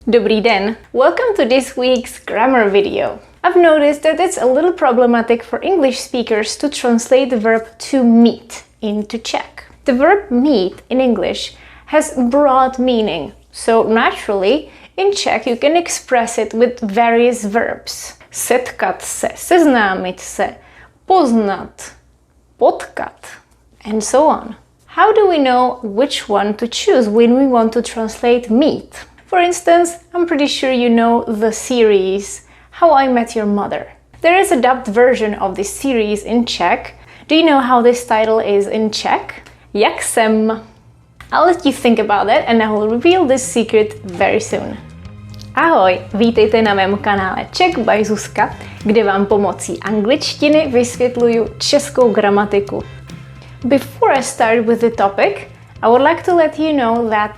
Dobrý den! Welcome to this week's grammar video. I've noticed that it's a little problematic for English speakers to translate the verb to meet into Czech. The verb meet in English has broad meaning, so naturally in Czech you can express it with various verbs. Setkat se, seznámit se, poznat, potkat, and so on. How do we know which one to choose when we want to translate meet? For instance, I'm pretty sure you know the series How I Met Your Mother. There is a dubbed version of this series in Czech. Do you know how this title is in Czech? Jak jsem. I'll let you think about it and I will reveal this secret very soon. Ahoj, vítejte na mém kanále Czech by Zuzka, kde vám pomocí angličtiny vysvětluju českou gramatiku. Before I start with the topic, I would like to let you know that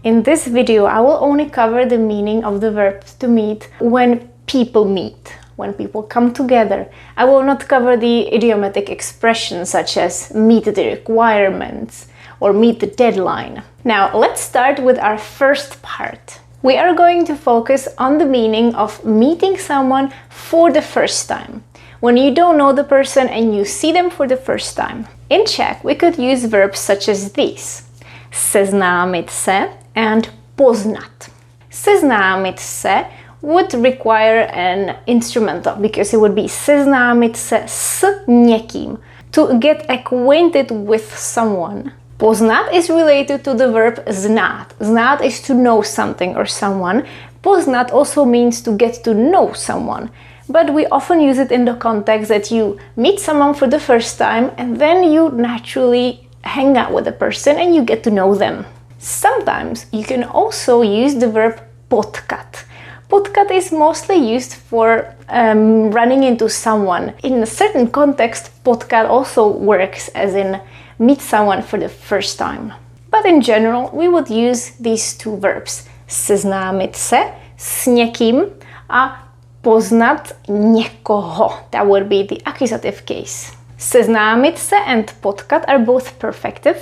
in this video I will only cover the meaning of the verb to meet when people meet, when people come together. I will not cover the idiomatic expressions such as meet the requirements or meet the deadline. Now let's start with our first part. We are going to focus on the meaning of meeting someone for the first time. When you don't know the person and you see them for the first time. In Czech we could use verbs such as these: seznámit se and poznat. Seznámit se would require an instrumental because it would be seznámit se s někým, to get acquainted with someone. Poznat is related to the verb znát. Znát is to know something or someone. Poznat also means to get to know someone. But we often use it in the context that you meet someone for the first time and then you naturally hang out with the person and you get to know them. Sometimes you can also use the verb potkat. Potkat is mostly used for running into someone. In a certain context, potkat also works as in meet someone for the first time. But in general, we would use these two verbs. Seznámit se s někým a poznat někoho. That would be the accusative case. Seznámit se and potkat are both perfective,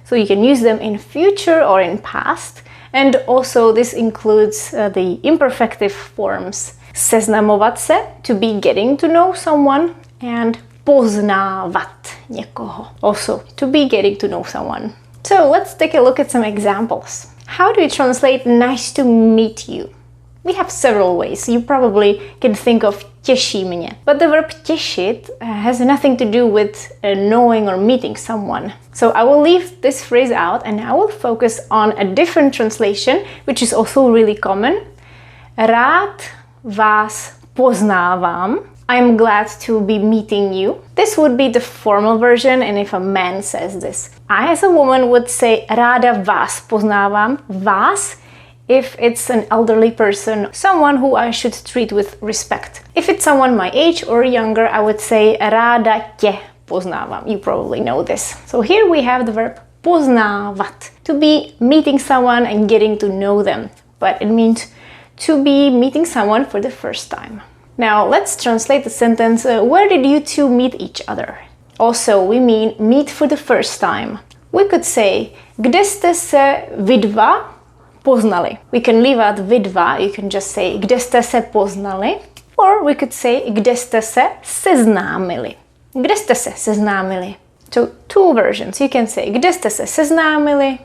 so you can use them in future or in past. And also this includes the imperfective forms. Seznamovat se, to be getting to know someone, and poznávat někoho, also to be getting to know someone. So let's take a look at some examples. How do you translate nice to meet you? We have several ways. You probably can think of těší mě. But the verb těšit has nothing to do with knowing or meeting someone. So I will leave this phrase out and I will focus on a different translation, which is also really common. Rád vás poznávám. I'm glad to be meeting you. This would be the formal version, and if a man says this. I as a woman would say ráda vás poznávám. Vás if it's an elderly person, someone who I should treat with respect. If it's someone my age or younger, I would say ráda tě poznávám. You probably know this. So here we have the verb poznávat, to be meeting someone and getting to know them. But it means to be meeting someone for the first time. Now let's translate the sentence, where did you two meet each other? Also, we mean meet for the first time. We could say, kde jste se vy dva poznali. We can leave out vy dva, you can just say, kde jste se poznali. Or we could say, kde jste se seznámili. Kde jste se seznámili? So two versions. You can say, kde jste se seznámili,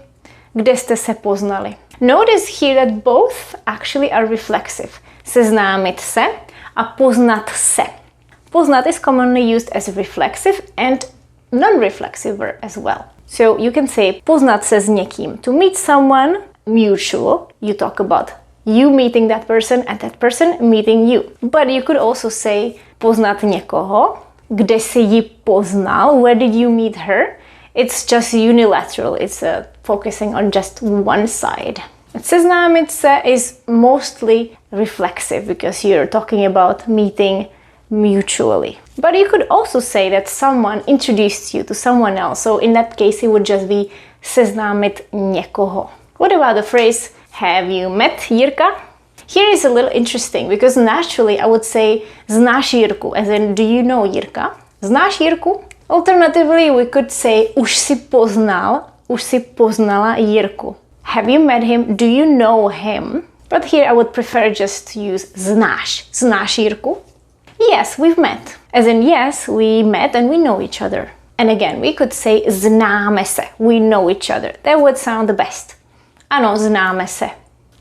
kde jste se poznali. Notice here that both actually are reflexive. Seznámit se a poznat se. Poznat is commonly used as a reflexive and non-reflexive verb as well. So you can say poznat se s někým. To meet someone, mutual. You talk about you meeting that person and that person meeting you. But you could also say poznat někoho. Kde jsi ji poznal? Where did you meet her? It's just unilateral. It's focusing on just one side. Seznámit se is mostly reflexive because you're talking about meeting mutually. But you could also say that someone introduced you to someone else. So in that case it would just be seznámit někoho. What about the phrase have you met Jirka? Here is a little interesting because naturally I would say znáš Jirku, as in do you know Jirka? Znáš Jirku? Alternatively we could say už si poznal, už si poznala Jirku. Have you met him? Do you know him? But here I would prefer just to use znáš. Znáš Jirku? Yes, we've met. As in, yes, we met and we know each other. And again, we could say známe se. We know each other. That would sound the best. Ano, známe se.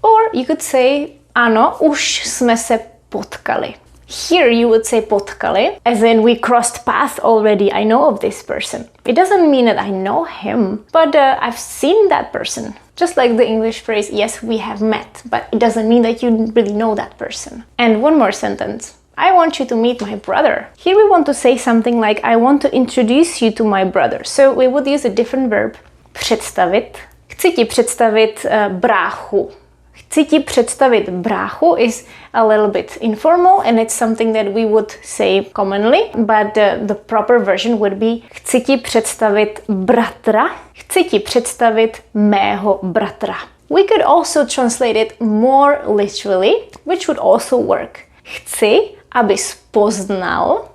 Or you could say, ano, už jsme se potkali. Here you would say potkali, as in we crossed paths already, I know of this person. It doesn't mean that I know him, but I've seen that person. Just like the English phrase, yes, we have met, but it doesn't mean that you really know that person. And one more sentence. I want you to meet my brother. Here we want to say something like, I want to introduce you to my brother. So we would use a different verb. Představit. Chci ti představit bráchu. Chci ti představit bráchu is a little bit informal and it's something that we would say commonly, but the proper version would be chci ti představit bratra. Chci ti představit mého bratra. We could also translate it more literally, which would also work. Chci, abys poznala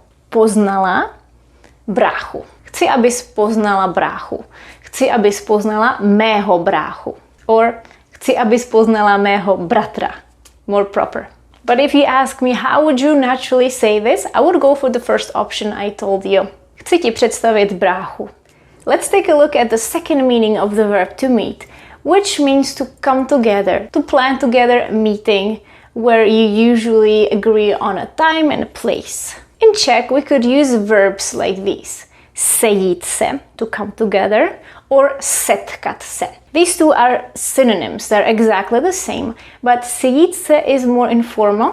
bráchu. Chci, abys poznala bráchu. Chci, abys poznala mého bráchu. Or chci, abys poznala mého bratra. More proper. But if you ask me how would you naturally say this, I would go for the first option I told you. Chci ti představit bráchu. Let's take a look at the second meaning of the verb to meet, which means to come together, to plan together a meeting where you usually agree on a time and a place. In Czech, we could use verbs like these. Sejít se, to come together, or setkat se. These two are synonyms, they're exactly the same, but sejít se is more informal,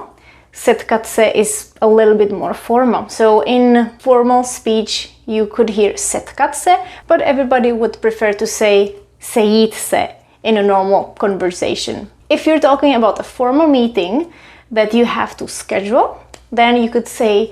setkat se is a little bit more formal. So in formal speech, you could hear setkat se, but everybody would prefer to say sejít se in a normal conversation. If you're talking about a formal meeting that you have to schedule, then you could say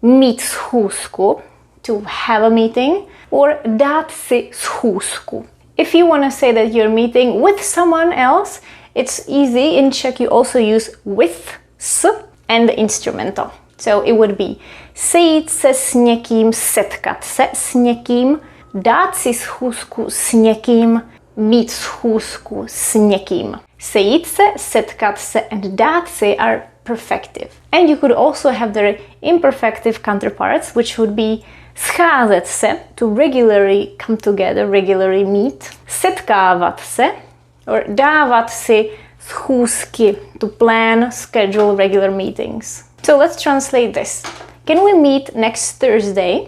mít schůzku, to have a meeting, or dát si schůzku. If you want to say that you're meeting with someone else, it's easy. In Czech, you also use with s and the instrumental. So it would be sejít se s někým, setkat se s někým, dát si schůzku s někým, mít schůzku s někým. Sejít se, setkat se, and dát si are perfective. And you could also have their imperfective counterparts, which would be scházet se, to regularly come together, regularly meet, setkávat se, or dávat si schůzky, to plan, schedule regular meetings. So let's translate this. Can we meet next Thursday?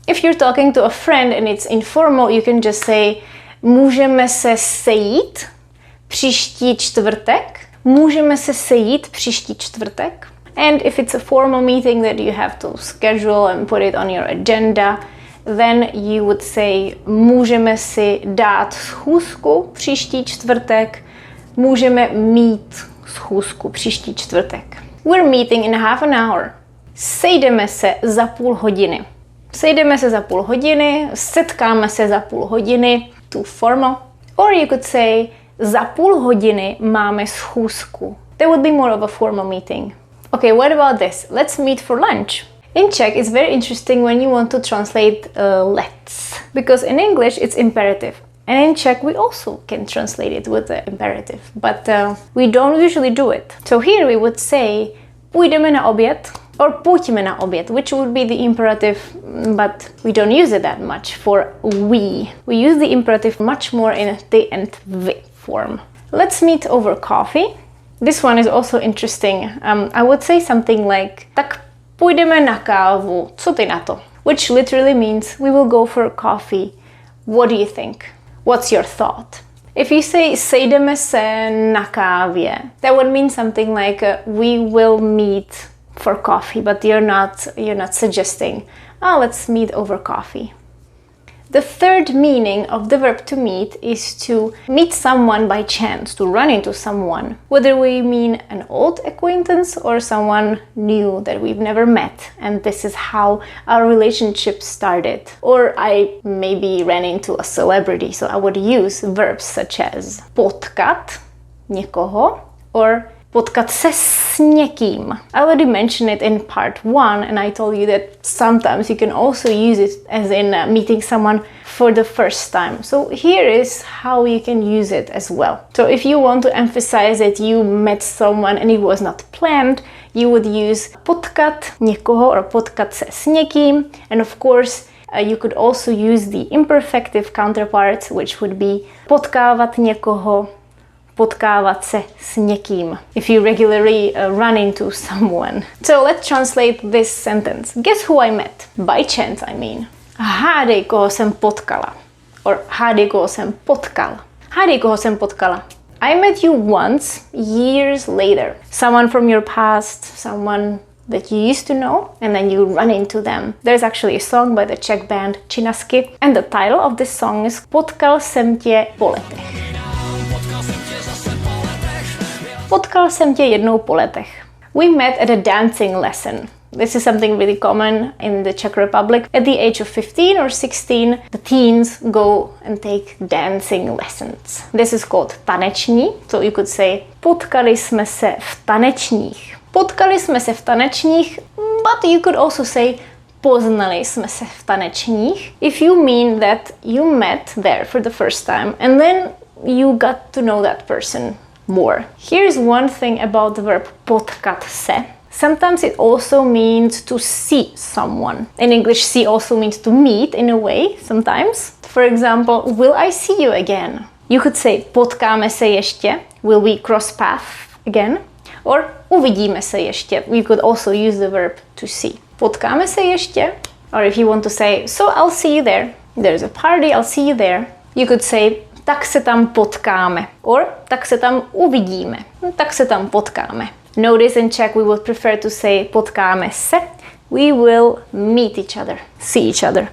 If you're talking to a friend and it's informal, you can just say můžeme se sejít příští čtvrtek. Můžeme se sejít příští čtvrtek. And if it's a formal meeting that you have to schedule and put it on your agenda, then you would say můžeme si dát schůzku příští čtvrtek. Můžeme mít schůzku příští čtvrtek. We're meeting in half an hour. Sejdeme se za půl hodiny. Sejdeme se za půl hodiny, setkáme se za půl hodiny, too formal. Or you could say za půl hodiny máme schůzku. That would be more of a formal meeting. Okay, what about this? Let's meet for lunch. In Czech, it's very interesting when you want to translate let's, because in English it's imperative. And in Czech, we also can translate it with the imperative, but we don't usually do it. So here we would say půjdeme na oběd, or pojďme na oběd, which would be the imperative, but we don't use it that much for we. We use the imperative much more in the and the form. Let's meet over coffee. This one is also interesting. I would say something like tak půjdeme na kávu, co ty na to? Which literally means we will go for coffee. What do you think? What's your thought? If you say sejdeme se na kávě, that would mean something like we will meet for coffee, but you're not suggesting, let's meet over coffee. The third meaning of the verb to meet is to meet someone by chance, to run into someone, whether we mean an old acquaintance or someone new that we've never met, and this is how our relationship started. Or I maybe ran into a celebrity, so I would use verbs such as potkat, někoho, or Potkat se s někým. I already mentioned it in part 1 and I told you that sometimes you can also use it as in meeting someone for the first time. So here is how you can use it as well. So if you want to emphasize that you met someone and it was not planned, you would use potkat někoho or potkat se s někým. And of course, you could also use the imperfective counterparts, which would be potkávat někoho, potkávat se s někým, if you regularly run into someone. So let's translate this sentence. Guess who I met? By chance, I mean. Hádej, koho jsem potkala. Or hádej, koho jsem potkal. Hádej, koho jsem potkala. I met you once, years later. Someone from your past, someone that you used to know, and then you run into them. There's actually a song by the Czech band Činasky, and the title of this song is Potkal jsem tě po letech. Potkal jsem tě jednou po letech. We met at a dancing lesson. This is something really common in the Czech Republic. At the age of 15 or 16, the teens go and take dancing lessons. This is called taneční, so you could say potkali jsme se v tanečních. Potkali jsme se v tanečních, but you could also say poznali jsme se v tanečních if you mean that you met there for the first time and then you got to know that person more. Here's one thing about the verb potkat se. Sometimes it also means to see someone. In English, see also means to meet in a way, sometimes. For example, will I see you again? You could say potkáme se ještě, will we cross paths again? Or uvidíme se ještě. You could also use the verb to see. Potkáme se ještě? Or if you want to say, so I'll see you there. There's a party, I'll see you there. You could say, tak se tam potkáme. Or tak se tam uvidíme. Tak se tam potkáme. Notice in Czech we would prefer to say potkáme se. We will meet each other, see each other.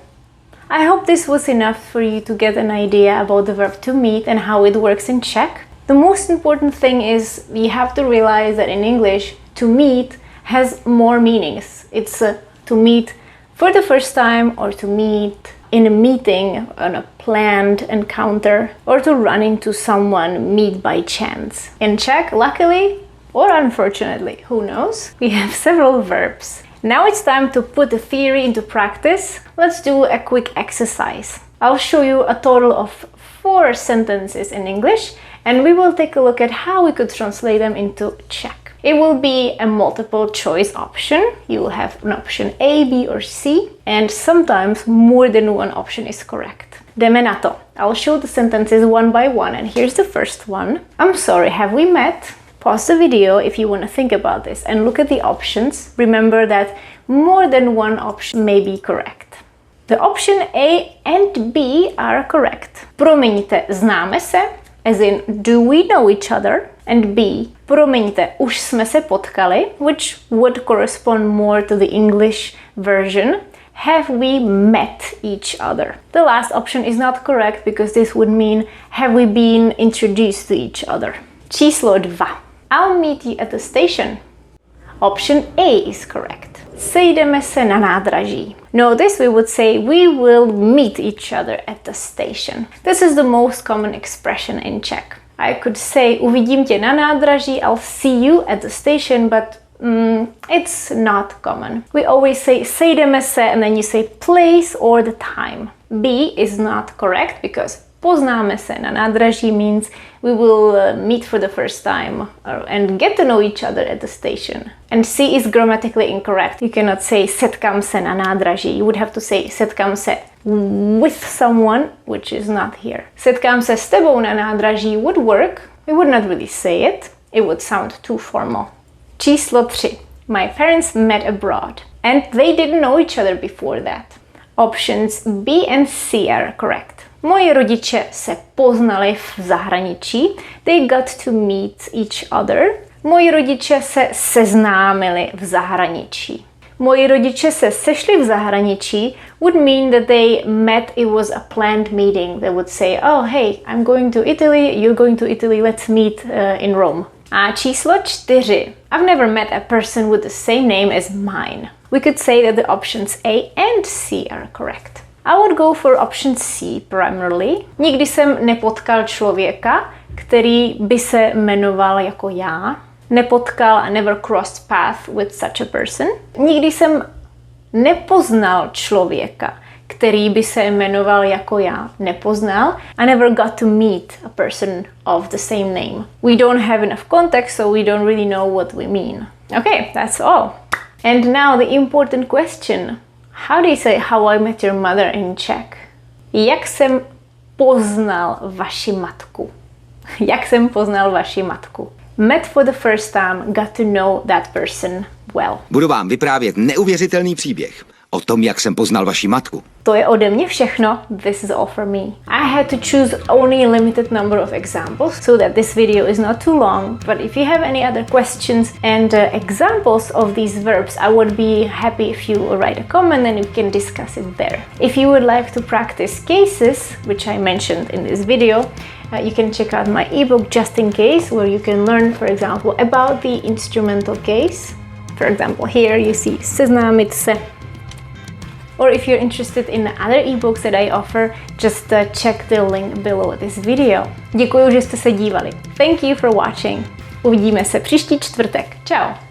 I hope this was enough for you to get an idea about the verb to meet and how it works in Czech. The most important thing is you have to realize that in English, to meet has more meanings. It's to meet for the first time, or to meet in a meeting, on a planned encounter, or to run into someone, meet by chance. In Czech, luckily, or unfortunately, who knows, we have several verbs. Now it's time to put the theory into practice. Let's do a quick exercise. I'll show you a total of 4 sentences in English, and we will take a look at how we could translate them into Czech. It will be a multiple choice option. You will have an option A, B, or C, and sometimes more than one option is correct. Jdeme na to. I'll show the sentences one by one, and here's the first one. I'm sorry, have we met? Pause the video if you want to think about this and look at the options. Remember that more than one option may be correct. The option A and B are correct. Promiňte, známe se, as in do we know each other? And B, promiňte, už jsme se potkali, which would correspond more to the English version. Have we met each other? The last option is not correct because this would mean have we been introduced to each other? Číslo 2. I'll meet you at the station. Option A is correct. Sejdeme se na nádraží. No, this we would say we will meet each other at the station. This is the most common expression in Czech. I could say uvidím tě na nádraží, I'll see you at the station, but it's not common. We always say sejdeme se and then you say place or the time. B is not correct because poznáme se na nádraží means we will meet for the first time and get to know each other at the station. And C is grammatically incorrect. You cannot say setkám se na nádraží. You would have to say setkám se with someone, which is not here. Setkám se s tebou na nádraží would work. We would not really say it. It would sound too formal. Číslo 3. My parents met abroad and they didn't know each other before that. Options B and C are correct. Moji rodiče se poznali v zahraničí. They got to meet each other. Moji rodiče se seznámili v zahraničí. Moji rodiče se sešli v zahraničí would mean that they met, it was a planned meeting. They would say, oh hey, I'm going to Italy, you're going to Italy, let's meet in Rome. A číslo 4. I've never met a person with the same name as mine. We could say that the options A and C are correct. I would go for option C primarily. Nikdy jsem nepotkal člověka, který by se jmenoval jako já. nepotkal, I never crossed paths with such a person. Nikdy jsem nepoznal člověka, který by se jmenoval jako já. Nepoznal. I never got to meet a person of the same name. We don't have enough context, so we don't really know what we mean. Okay, that's all. And now the important question. How do you say how I met your mother in Czech? Jak jsem poznal vaši matku? Jak jsem poznal vaši matku? Met for the first time, got to know that person well. Budu vám vyprávět neuvěřitelný příběh o tom, jak jsem poznal vaši matku. To je ode mě všechno. This is all for me. I had to choose only a limited number of examples so that this video is not too long. But if you have any other questions and examples of these verbs, I would be happy if you write a comment and we can discuss it there. If you would like to practice cases, which I mentioned in this video, you can check out my ebook Just in Case, where you can learn, for example, about the instrumental case. For example, here you see seznámit se. Or if you're interested in the other ebooks that I offer, just check the link below this video. Děkuji, že jste se dívali. Thank you for watching. Uvidíme se příští čtvrtek. Ciao.